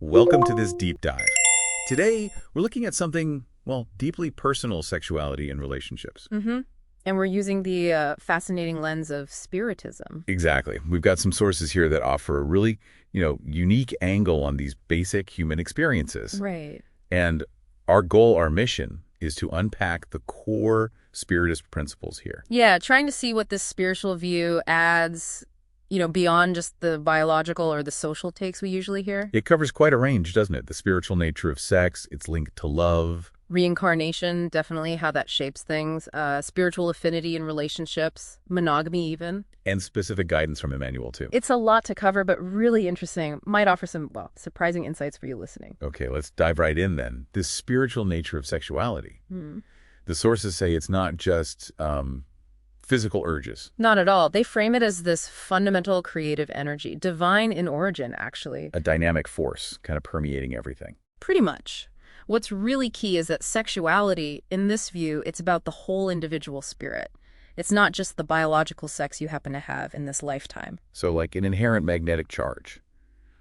Welcome to this deep dive. Today, we're looking at something, well, deeply personal: sexuality and relationships. And we're using the fascinating lens of Spiritism. Exactly. We've got some sources here that offer a really, unique angle on these basic human experiences. Right. And our goal, our mission, is to unpack the core Spiritist principles here. Yeah, trying to see what this spiritual view adds, beyond just the biological or the social takes we usually hear. It covers quite a range, doesn't it? The spiritual nature of sex, its link to love. Reincarnation, definitely, how that shapes things. Spiritual affinity in relationships, monogamy even. And specific guidance from Emmanuel, too. It's a lot to cover, but really interesting. Might offer some, surprising insights for you listening. Okay, let's dive right in then. This spiritual nature of sexuality. The sources say it's not just physical urges. Not at all. They frame it as this fundamental creative energy, divine in origin, actually. A dynamic force kind of permeating everything. Pretty much. What's really key is that sexuality, in this view, it's about the whole individual spirit. It's not just the biological sex you happen to have in this lifetime. So like an inherent magnetic charge,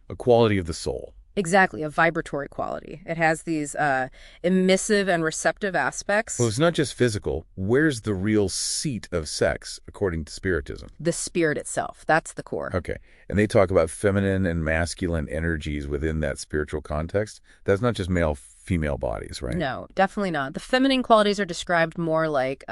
a quality of the soul. Exactly, a vibratory quality. It has these emissive and receptive aspects. Well, it's not just physical. Where's the real seat of sex, according to Spiritism? The spirit itself, that's the core. Okay, and they talk about feminine and masculine energies within that spiritual context. That's not just male-female bodies, right? No, definitely not. The feminine qualities are described more like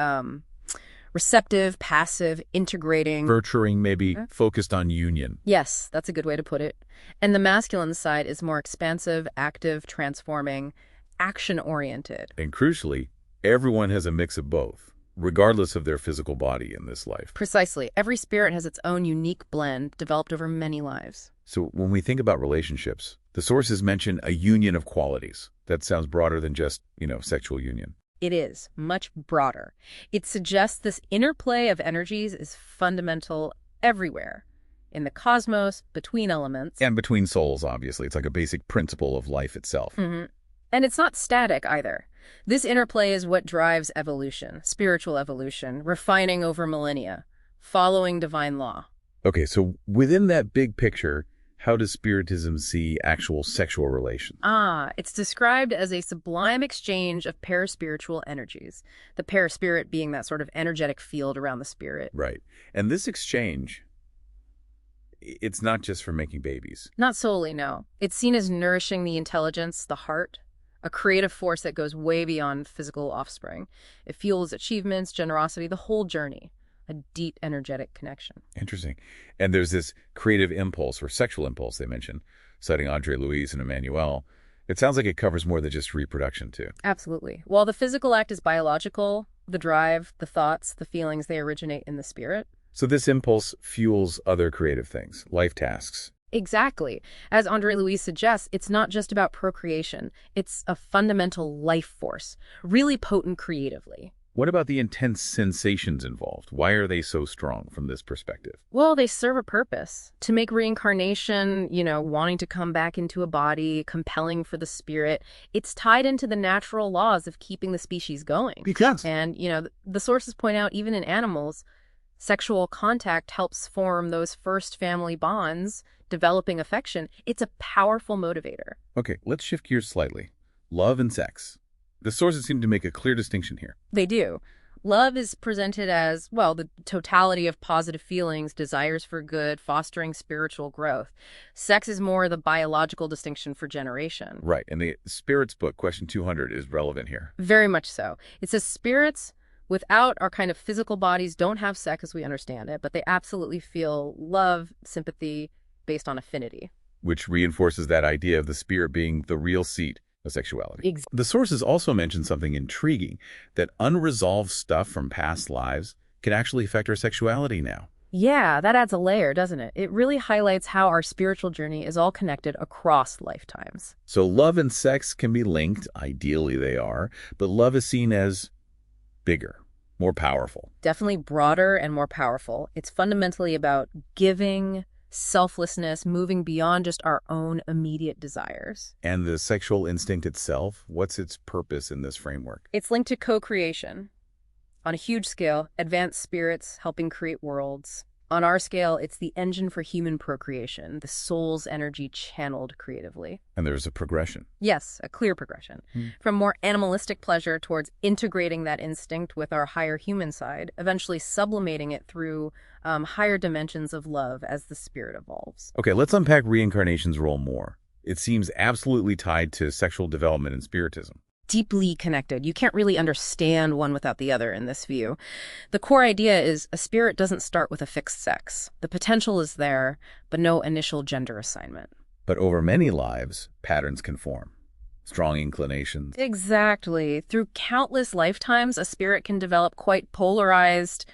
receptive, passive, integrating. Nurturing, maybe focused on union. Yes, that's a good way to put it. And the masculine side is more expansive, active, transforming, action-oriented. And crucially, everyone has a mix of both, regardless of their physical body in this life. Precisely. Every spirit has its own unique blend developed over many lives. So when we think about relationships, the sources mention a union of qualities. That sounds broader than just, sexual union. It is much broader. It suggests this interplay of energies is fundamental everywhere. In the cosmos, between elements. And between souls, obviously. It's like a basic principle of life itself. And it's not static either. This interplay is what drives evolution, spiritual evolution, refining over millennia, following divine law. Okay, so within that big picture, how does Spiritism see actual sexual relations? It's described as a sublime exchange of paraspiritual energies, the paraspirit being that sort of energetic field around the spirit. Right. And this exchange, it's not just for making babies. Not solely, no. It's seen as nourishing the intelligence, the heart, a creative force that goes way beyond physical offspring. It fuels achievements, generosity, the whole journey. A deep, energetic connection. Interesting. And there's this creative impulse or sexual impulse they mention, citing Andre Louise and Emmanuel. It sounds like it covers more than just reproduction, too. Absolutely. While the physical act is biological, the drive, the thoughts, the feelings, they originate in the spirit. So this impulse fuels other creative things, life tasks. Exactly. As Andre Louise suggests, it's not just about procreation. It's a fundamental life force, really potent creatively. What about the intense sensations involved? Why are they so strong from this perspective? Well, they serve a purpose. To make reincarnation, wanting to come back into a body, compelling for the spirit. It's tied into the natural laws of keeping the species going. Because. And, the sources point out even in animals, sexual contact helps form those first family bonds, developing affection. It's a powerful motivator. Okay, let's shift gears slightly. Love and sex. The sources seem to make a clear distinction here. They do. Love is presented as, the totality of positive feelings, desires for good, fostering spiritual growth. Sex is more the biological distinction for generation. Right, and the Spirits book, question 200, is relevant here. Very much so. It says spirits without our kind of physical bodies don't have sex as we understand it, but they absolutely feel love, sympathy, based on affinity. Which reinforces that idea of the spirit being the real seat of sexuality. The sources also mention something intriguing, that unresolved stuff from past lives can actually affect our sexuality now. Yeah, that adds a layer, doesn't it? It really highlights how our spiritual journey is all connected across lifetimes. So love and sex can be linked, ideally they are, but love is seen as bigger, more powerful. Definitely broader and more powerful. It's fundamentally about giving, selflessness, moving beyond just our own immediate desires. And the sexual instinct itself, what's its purpose in this framework? It's linked to co-creation. On a huge scale, advanced spirits helping create worlds, On our scale, it's the engine for human procreation, the soul's energy channeled creatively. And there's a progression. Yes, a clear progression. From more animalistic pleasure towards integrating that instinct with our higher human side, eventually sublimating it through higher dimensions of love as the spirit evolves. Okay, let's unpack reincarnation's role more. It seems absolutely tied to sexual development and Spiritism. Deeply connected. You can't really understand one without the other in this view. The core idea is a spirit doesn't start with a fixed sex. The potential is there, but no initial gender assignment. But over many lives, patterns can form. Strong inclinations. Exactly. Through countless lifetimes, a spirit can develop quite polarized,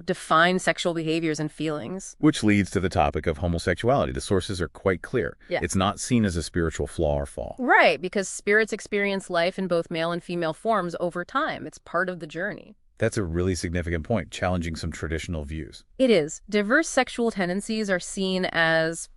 defined sexual behaviors and feelings. Which leads to the topic of homosexuality. The sources are quite clear. Yeah. It's not seen as a spiritual flaw or fall. Right, because spirits experience life in both male and female forms over time. It's part of the journey. That's a really significant point, challenging some traditional views. It is. Diverse sexual tendencies are seen as,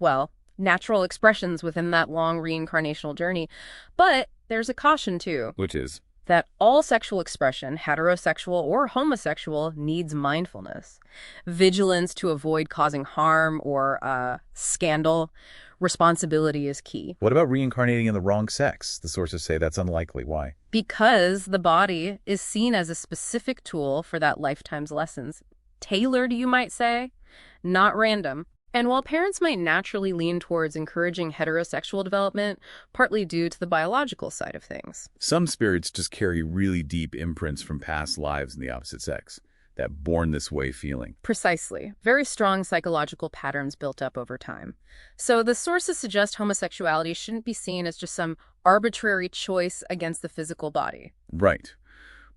natural expressions within that long reincarnational journey. But there's a caution, too. Which is? That all sexual expression, heterosexual or homosexual, needs mindfulness. Vigilance to avoid causing harm or scandal. Responsibility is key. What about reincarnating in the wrong sex? The sources say that's unlikely. Why? Because the body is seen as a specific tool for that lifetime's lessons. Tailored, you might say, not random. And while parents might naturally lean towards encouraging heterosexual development, partly due to the biological side of things. Some spirits just carry really deep imprints from past lives in the opposite sex, that born this way feeling. Precisely. Very strong psychological patterns built up over time. So the sources suggest homosexuality shouldn't be seen as just some arbitrary choice against the physical body. Right.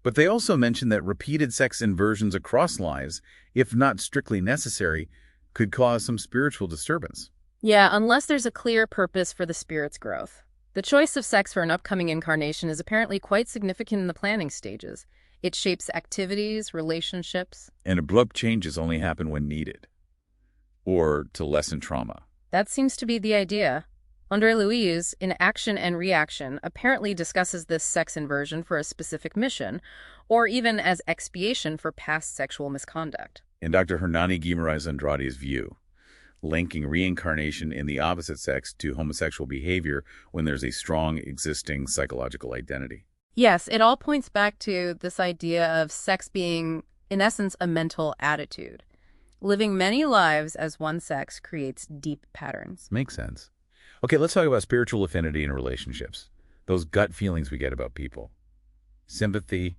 But they also mention that repeated sex inversions across lives, if not strictly necessary, could cause some spiritual disturbance. Yeah, unless there's a clear purpose for the spirit's growth. The choice of sex for an upcoming incarnation is apparently quite significant in the planning stages. It shapes activities, relationships. And abrupt changes only happen when needed, or to lessen trauma. That seems to be the idea. Andre Louise, in Action and Reaction, apparently discusses this sex inversion for a specific mission, or even as expiation for past sexual misconduct. In Dr. Hernani Guimaraes Andrade's view, linking reincarnation in the opposite sex to homosexual behavior when there's a strong existing psychological identity. Yes, it all points back to this idea of sex being, in essence, a mental attitude. Living many lives as one sex creates deep patterns. Makes sense. Okay, let's talk about spiritual affinity in relationships. Those gut feelings we get about people. Sympathy,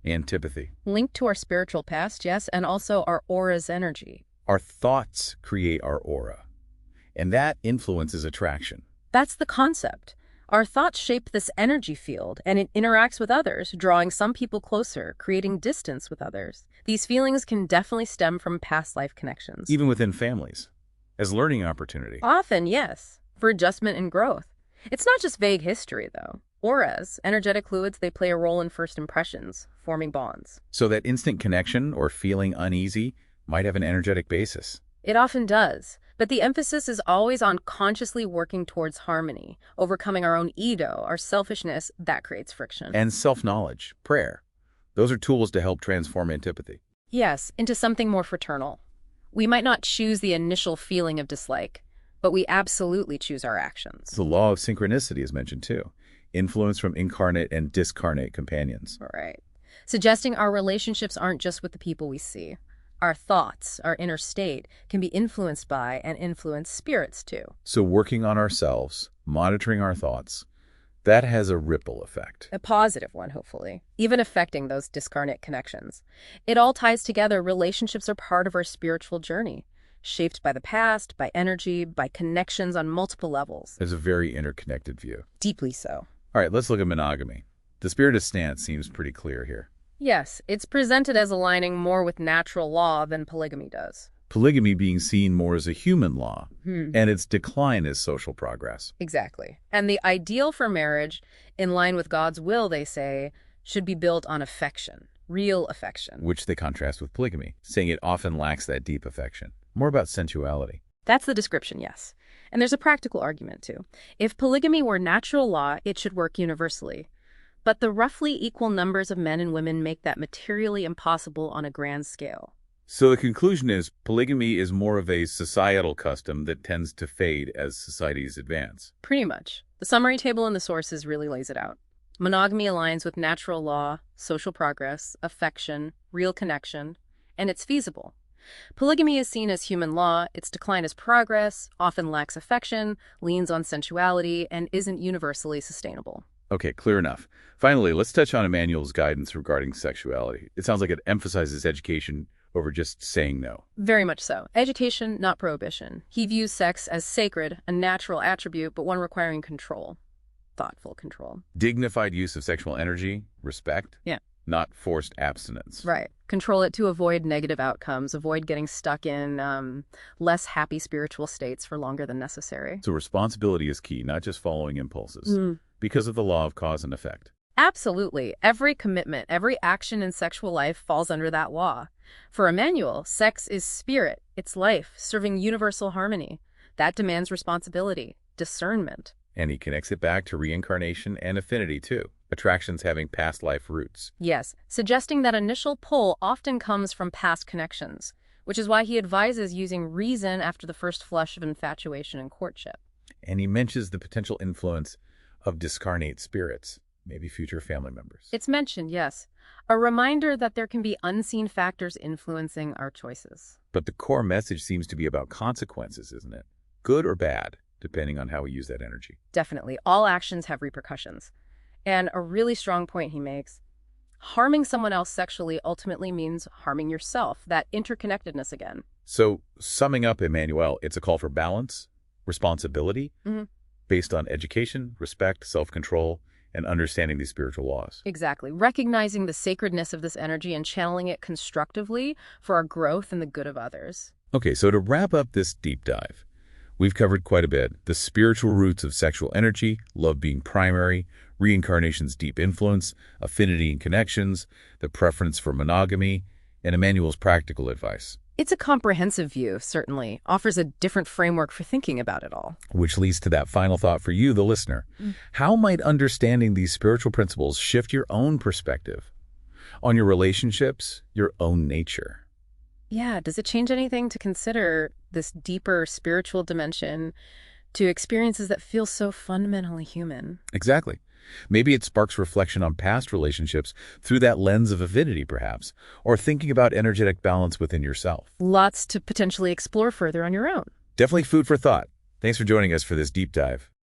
antipathy. Linked to our spiritual past, yes, and also our aura's energy. Our thoughts create our aura, and that influences attraction. That's the concept. Our thoughts shape this energy field, and it interacts with others, drawing some people closer, creating distance with others. These feelings can definitely stem from past life connections. Even within families, as learning opportunity. Often, yes, for adjustment and growth. It's not just vague history, though. Auras, energetic fluids, they play a role in first impressions, forming bonds. So that instant connection or feeling uneasy might have an energetic basis. It often does. But the emphasis is always on consciously working towards harmony, overcoming our own ego, our selfishness. That creates friction. And self-knowledge, prayer. Those are tools to help transform antipathy. Yes, into something more fraternal. We might not choose the initial feeling of dislike, but we absolutely choose our actions. The law of synchronicity is mentioned too. Influence from incarnate and discarnate companions. Right. Suggesting our relationships aren't just with the people we see. Our thoughts, our inner state, can be influenced by and influence spirits too. So working on ourselves, monitoring our thoughts, that has a ripple effect. A positive one, hopefully, even affecting those discarnate connections. It all ties together. Relationships are part of our spiritual journey, shaped by the past, by energy, by connections on multiple levels. There's a very interconnected view. Deeply so. All right, let's look at monogamy. The Spiritist stance seems pretty clear here. Yes, it's presented as aligning more with natural law than polygamy does. Polygamy being seen more as a human law, and its decline as social progress. Exactly. And the ideal for marriage, in line with God's will, they say, should be built on affection, real affection. Which they contrast with polygamy, saying it often lacks that deep affection. More about sensuality. That's the description, yes. And there's a practical argument, too. If polygamy were natural law, it should work universally. But the roughly equal numbers of men and women make that materially impossible on a grand scale. So the conclusion is polygamy is more of a societal custom that tends to fade as societies advance. Pretty much. The summary table in the sources really lays it out. Monogamy aligns with natural law, social progress, affection, real connection, and it's feasible. Polygamy is seen as human law, its decline is progress, often lacks affection, leans on sensuality, and isn't universally sustainable. Okay, clear enough. Finally, let's touch on Emmanuel's guidance regarding sexuality. It sounds like it emphasizes education over just saying no. Very much so. Education, not prohibition. He views sex as sacred, a natural attribute, but one requiring control. Thoughtful control. Dignified use of sexual energy, respect. Yeah. Not forced abstinence. Right. Control it to avoid negative outcomes, avoid getting stuck in less happy spiritual states for longer than necessary. So responsibility is key, not just following impulses, because of the law of cause and effect. Absolutely. Every commitment, every action in sexual life falls under that law. For Emmanuel, sex is spirit, it's life, serving universal harmony. That demands responsibility, discernment. And he connects it back to reincarnation and affinity, too. Attractions having past life roots. Yes, suggesting that initial pull often comes from past connections, which is why he advises using reason after the first flush of infatuation and courtship. And he mentions the potential influence of discarnate spirits, maybe future family members. It's mentioned, yes. A reminder that there can be unseen factors influencing our choices. But the core message seems to be about consequences, isn't it? Good or bad, depending on how we use that energy. Definitely. All actions have repercussions. And a really strong point he makes, harming someone else sexually ultimately means harming yourself, that interconnectedness again. So, summing up, Emmanuel, it's a call for balance, responsibility, based on education, respect, self-control, and understanding these spiritual laws. Exactly. Recognizing the sacredness of this energy and channeling it constructively for our growth and the good of others. Okay, so to wrap up this deep dive, we've covered quite a bit. The spiritual roots of sexual energy, love being primary, reincarnation's deep influence, affinity and connections, the preference for monogamy, and Emmanuel's practical advice. It's a comprehensive view, certainly. Offers a different framework for thinking about it all. Which leads to that final thought for you, the listener. How might understanding these spiritual principles shift your own perspective on your relationships, your own nature? Yeah, does it change anything to consider this deeper spiritual dimension to experiences that feel so fundamentally human? Exactly. Maybe it sparks reflection on past relationships through that lens of avidity, perhaps, or thinking about energetic balance within yourself. Lots to potentially explore further on your own. Definitely food for thought. Thanks for joining us for this deep dive.